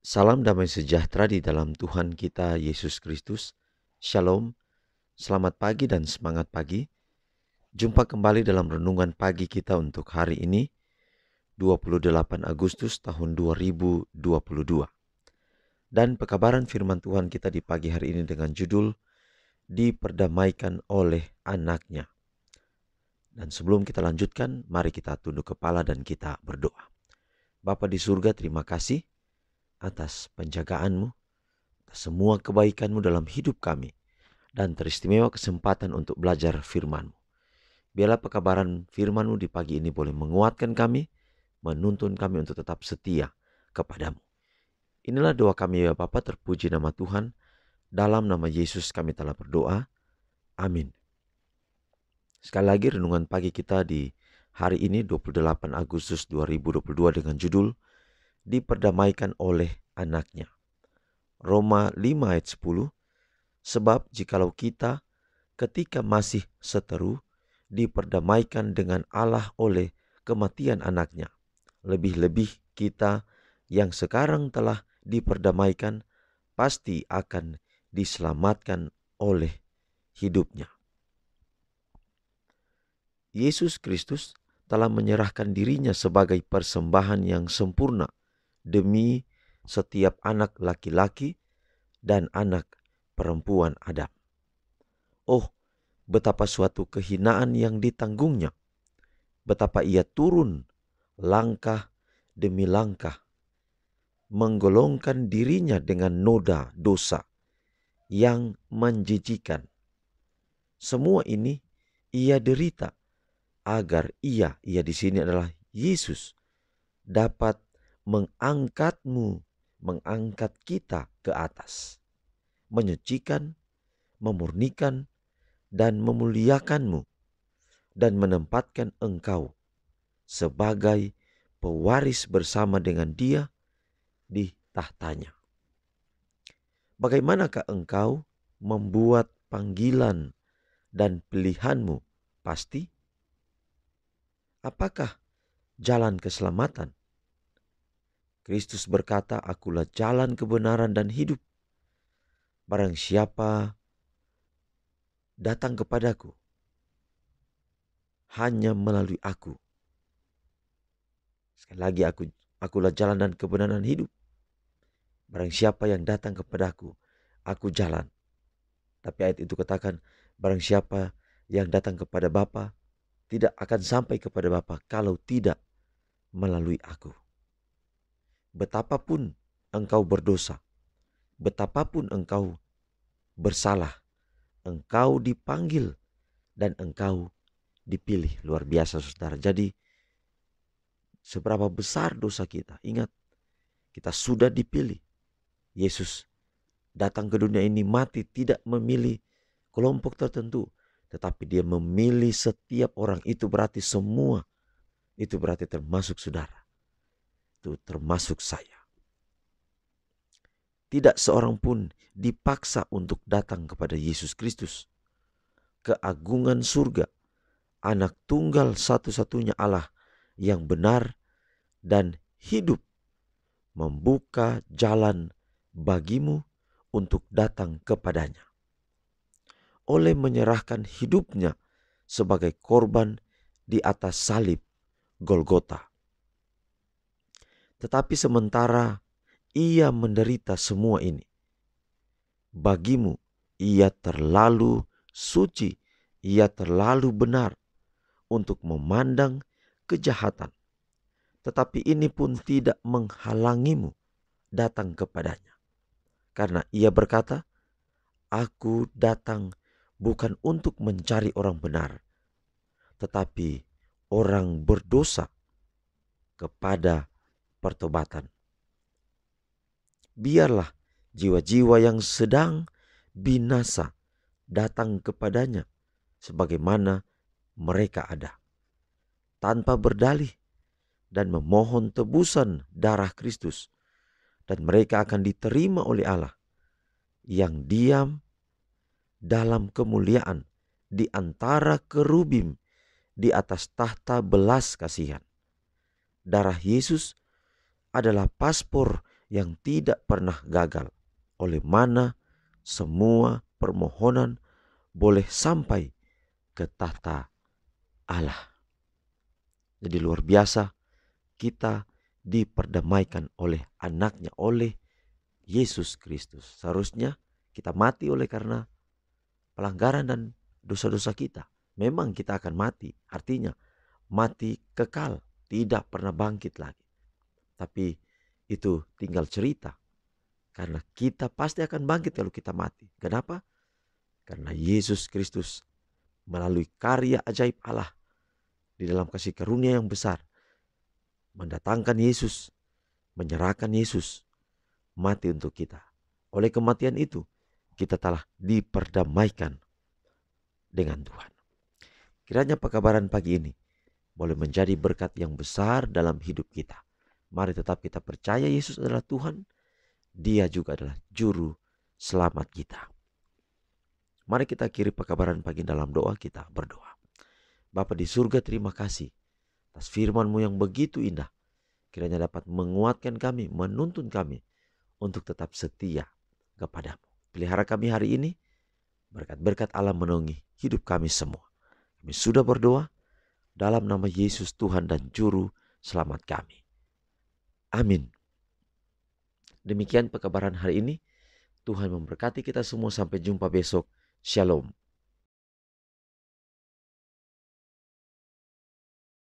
Salam damai sejahtera di dalam Tuhan kita Yesus Kristus. Shalom, selamat pagi dan semangat pagi. Jumpa kembali dalam renungan pagi kita untuk hari ini, 28 Agustus tahun 2022. Dan pekabaran firman Tuhan kita di pagi hari ini dengan judul Diperdamaikan oleh Anaknya. Dan sebelum kita lanjutkan, mari kita tunduk kepala dan kita berdoa. Bapa di surga, terima kasih atas penjagaanmu, atas semua kebaikanmu dalam hidup kami, dan teristimewa kesempatan untuk belajar firman-Mu. Biarlah pekabaran firman-Mu di pagi ini boleh menguatkan kami, menuntun kami untuk tetap setia kepadamu. Inilah doa kami ya Bapa, terpuji nama Tuhan. Dalam nama Yesus kami telah berdoa. Amin. Sekali lagi renungan pagi kita di hari ini 28 Agustus 2022 dengan judul Diperdamaikan oleh Anaknya. Roma 5 ayat 10. Sebab jikalau kita ketika masih seteru diperdamaikan dengan Allah oleh kematian anaknya, lebih-lebih kita yang sekarang telah diperdamaikan pasti akan diselamatkan oleh hidupnya. Yesus Kristus telah menyerahkan dirinya sebagai persembahan yang sempurna demi setiap anak laki-laki dan anak perempuan Adam. Oh, betapa suatu kehinaan yang ditanggungnya. Betapa ia turun langkah demi langkah, menggolongkan dirinya dengan noda dosa yang menjijikan. Semua ini ia derita agar ia di sini adalah Yesus, dapat mengangkatmu, mengangkat kita ke atas, menyucikan, memurnikan, dan memuliakanmu, dan menempatkan engkau sebagai pewaris bersama dengan Dia di tahtanya. Bagaimanakah engkau membuat panggilan dan pilihanmu pasti? Apakah jalan keselamatan? Kristus berkata, "Akulah jalan kebenaran dan hidup. Barang siapa datang kepadaku hanya melalui aku." Sekali lagi, akulah jalan dan kebenaran dan hidup. Barang siapa yang datang kepadaku, aku jalan. Tapi ayat itu katakan, barang siapa yang datang kepada Bapa tidak akan sampai kepada Bapa kalau tidak melalui aku. Betapapun engkau berdosa, betapapun engkau bersalah, engkau dipanggil dan engkau dipilih. Luar biasa saudara. Jadi seberapa besar dosa kita, ingat kita sudah dipilih. Yesus datang ke dunia ini mati tidak memilih kelompok tertentu, tetapi dia memilih setiap orang. Itu berarti semua, itu berarti termasuk saudara, itu termasuk saya. Tidak seorang pun dipaksa untuk datang kepada Yesus Kristus. Keagungan surga, anak tunggal satu-satunya Allah yang benar dan hidup, membuka jalan bagimu untuk datang kepadanya. Oleh menyerahkan hidupnya sebagai korban di atas salib Golgota. Tetapi sementara ia menderita semua ini, bagimu ia terlalu suci, ia terlalu benar untuk memandang kejahatan. Tetapi ini pun tidak menghalangimu datang kepadanya. Karena ia berkata, "Aku datang bukan untuk mencari orang benar, tetapi orang berdosa kepada pertobatan." Biarlah jiwa-jiwa yang sedang binasa datang kepadanya sebagaimana mereka ada, tanpa berdalih dan memohon tebusan darah Kristus, dan mereka akan diterima oleh Allah yang diam dalam kemuliaan di antara kerubim di atas tahta belas kasihan. Darah Yesus adalah paspor yang tidak pernah gagal, oleh mana semua permohonan boleh sampai ke tahta Allah. Jadi luar biasa, kita diperdamaikan oleh anaknya, oleh Yesus Kristus. Seharusnya kita mati oleh karena pelanggaran dan dosa-dosa kita. Memang kita akan mati, artinya mati kekal, tidak pernah bangkit lagi. Tapi itu tinggal cerita, karena kita pasti akan bangkit kalau kita mati. Kenapa? Karena Yesus Kristus melalui karya ajaib Allah di dalam kasih karunia yang besar, mendatangkan Yesus, menyerahkan Yesus, mati untuk kita. Oleh kematian itu, kita telah diperdamaikan dengan Tuhan. Kiranya pekabaran pagi ini boleh menjadi berkat yang besar dalam hidup kita. Mari tetap kita percaya Yesus adalah Tuhan. Dia juga adalah juru selamat kita. Mari kita akhiri pekabaran pagi dalam doa. Kita berdoa. Bapa di surga, terima kasih atas firman-Mu yang begitu indah. Kiranya dapat menguatkan kami, menuntun kami untuk tetap setia kepada-Mu. Pelihara kami hari ini, berkat-berkat Allah menaungi hidup kami semua. Kami sudah berdoa dalam nama Yesus Tuhan dan Juru Selamat kami. Amin. Demikian pekabaran hari ini. Tuhan memberkati kita semua. Sampai jumpa besok. Shalom.